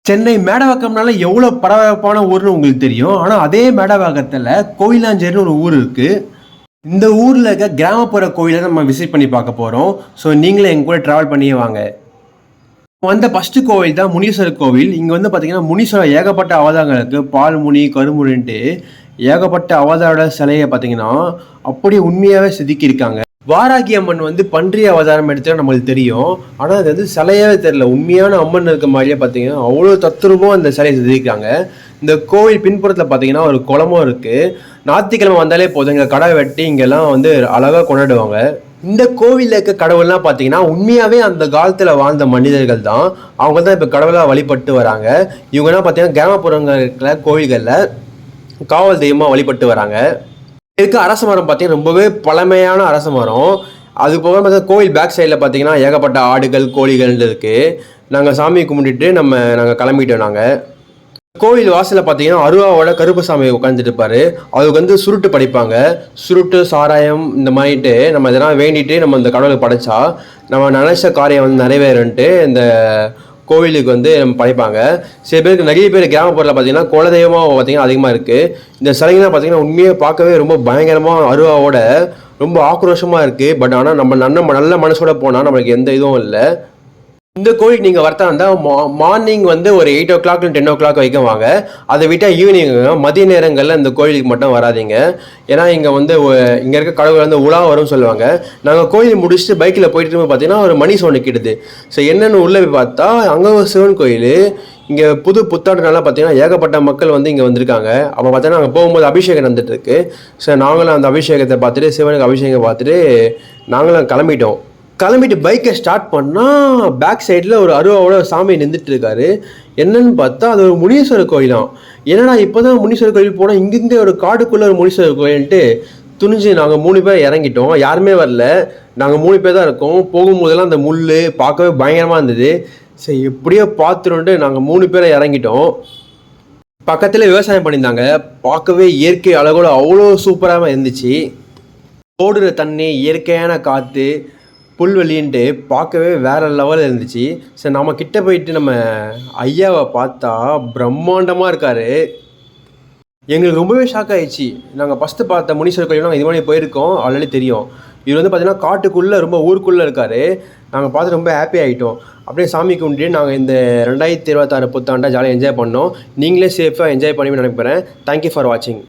சென்னை மேடவாக்கம்னால எவ்வளோ பரபரப்பான ஊர்னு உங்களுக்கு தெரியும். ஆனால் அதே மேடவாக்கத்தில் கோயிலாஞ்சேரின்னு ஒரு ஊர் இருக்குது. இந்த ஊரில் இருக்க கிராமப்புற கோயிலை நம்ம விசிட் பண்ணி பார்க்க போகிறோம். ஸோ நீங்களே எங்க கூட ட்ராவல் பண்ணியே வாங்க. வந்த ஃபஸ்ட்டு கோவில் தான் முனீஸ்வரர் கோவில். இங்கே வந்து பார்த்தீங்கன்னா முனீஸ்வரர் ஏகப்பட்ட அவதாரங்கள் இருக்குது. பால் முனி கருமுனின்ட்டு ஏகப்பட்ட அவதாரோட சிலையை பார்த்தீங்கன்னா அப்படியே உண்மையாகவே செதுக்கியிருக்காங்க. வாராகி அம்மன் வந்து பன்றி அவதாரம் எடுத்தால் நம்மளுக்கு தெரியும். ஆனால் அது வந்து சிலையாவே தெரியல. உண்மையான அம்மன் இருக்க மாதிரியே பார்த்தீங்கன்னா அவ்வளோ தத்துரூபம் அந்த சிலையை செதுக்கிருக்காங்க. இந்த கோவில் பின்புறத்தில் பார்த்தீங்கன்னா ஒரு குளமும் இருக்குது. ஞாயிற்றுக்கிழமை வந்தாலே போதும் இங்கே கடை வெட்டி இங்கெல்லாம் வந்து அழகாக கொண்டாடுவாங்க. இந்த கோவிலில் இருக்க கடவுள்லாம் பார்த்தீங்கன்னா உண்மையாகவே அந்த காலத்தில் வாழ்ந்த மனிதர்கள் தான். அவங்க தான் இப்போ கடவுளாக வழிபட்டு வராங்க. இவங்கன்னா பார்த்தீங்கன்னா கிராமப்புறங்களில் கோவில்களில் காவல் தெய்வமாக வழிபட்டு வராங்க. இருக்க அரச மரம் பார்த்தீங்கன்னா ரொம்பவே பழமையான அரச மரம். அது போக பார்த்தா கோவில் பேக் சைடில் பார்த்தீங்கன்னா ஏகப்பட்ட ஆடுகள் கோழிகள் இருக்குது. நாங்கள் சாமி கும்பிட்டுட்டு நாங்கள் கிளம்பிட்டோம். நாங்கள் கோவில் வாசலில் பார்த்தீங்கன்னா அருவாவோட கருப்பசாமி உட்காந்துட்டு இருப்பார். அதுக்கு வந்து சுருட்டு படைப்பாங்க. சுருட்டு சாராயம் இந்த மாதிரிட்டு நம்ம இதெல்லாம் வேண்டிட்டு நம்ம இந்த கடவுளுக்கு படைச்சா நம்ம நினைச்ச காரியம் வந்து நிறைவேறுன்ட்டு இந்த கோவிலுக்கு வந்து நம்ம படைப்பாங்க. சில பேருக்கு நிறைய பேர் கிராமப்புறத்தில் பார்த்தீங்கன்னா குலதெய்வமாக பார்த்தீங்கன்னா அதிகமாக இருக்குது. இந்த சிலைங்கள்லாம் பார்த்தீங்கன்னா உண்மையாக பார்க்கவே ரொம்ப பயங்கரமாக அருவாவோட ரொம்ப ஆக்ரோஷமாக இருக்குது. பட் ஆனால் நம்ம நல்ல மனசோட போனால் நம்மளுக்கு எந்த இதுவும் இல்லை. இந்த கோவிலுக்கு நீங்கள் வரத்தா இருந்தால் மார்னிங் வந்து ஒரு 8 o'clock 10 o'clock வரைக்கும் வாங்க. அதை விட்டால் ஈவினிங் மதிய நேரங்களில் இந்த கோயிலுக்கு மட்டும் வராதிங்க. ஏன்னா இங்கே வந்து இங்கே இருக்க கடவுள் வந்து உலா வரும்னு சொல்லுவாங்க. நாங்கள் கோயில் முடிச்சுட்டு பைக்கில் போயிட்டு பார்த்தீங்கன்னா ஒரு மணி சவுண்டு கிட்டுது. ஸோ என்னென்னு உள்ளே போய் பார்த்தா அங்கே ஒரு சிவன் கோயில். இங்கே புத்தாண்டுனால பார்த்தீங்கன்னா ஏகப்பட்ட மக்கள் வந்து இங்கே வந்திருக்காங்க. அப்போ பார்த்தீங்கன்னா அங்கே போகும்போது அபிஷேகம் நடந்துட்டுருக்கு. ஸோ நாங்களும் அந்த அபிஷேகத்தை பார்த்துட்டு சிவனுக்கு அபிஷேகம் பார்த்துட்டு நாங்களும் கிளம்பிட்டு பைக்கை ஸ்டார்ட் பண்ணால் பேக் சைடில் ஒரு அருவாவோட சாமி நின்றுட்டு இருக்காரு. என்னன்னு பார்த்தா அது ஒரு முனீஸ்வரர் கோயிலாம். என்னடா இப்போ தான் முனீஸ்வரர் கோயில் போனால் இங்கேருந்தே ஒரு காடுக்குள்ளே ஒரு முனீஸ்வரர் கோயில்ன்ட்டு துணிஞ்சு நாங்கள் 3 பேர் இறங்கிட்டோம். யாருமே வரல. நாங்கள் 3 பேர் தான் இருக்கோம். போகும்போதெல்லாம் அந்த முள் பார்க்கவே பயங்கரமாக இருந்தது. சரி எப்படியோ பார்த்துட்டு நாங்கள் 3 பேரை இறங்கிட்டோம். பக்கத்தில் விவசாயம் பண்ணியிருந்தாங்க. பார்க்கவே இயற்கை அழகோடு அவ்வளோ சூப்பராக இருந்துச்சு. ஓடுற தண்ணி, இயற்கையான காற்று, புல்வெளின்ட்டு பார்க்கவே வேறு லெவலில் இருந்துச்சு. சரி நம்ம கிட்ட போயிட்டு நம்ம ஐயாவை பார்த்தா பிரம்மாண்டமாக இருக்கார். எங்களுக்கு ரொம்பவே ஷாக் ஆகிடுச்சு. நாங்கள் ஃபஸ்ட்டு பார்த்த முனீஸ்வரர் கோயில் நாங்கள் இது மாதிரி போயிருக்கோம், ஆல்ரெடி தெரியும். இவர் வந்து பார்த்திங்கன்னா காட்டுக்குள்ளே ரொம்ப ஊருக்குள்ளே இருக்கார். நாங்கள் பார்த்து ரொம்ப ஹாப்பி ஆகிட்டோம். அப்படியே சாமி கும்பிட்டு நாங்கள் இந்த 2026 புத்தாண்டை ஜாலியாக என்ஜாய் பண்ணோம். நீங்களே சேஃபாக என்ஜாய் பண்ணி நினைக்கிறேன். தேங்க்யூ ஃபார் வாட்சிங்.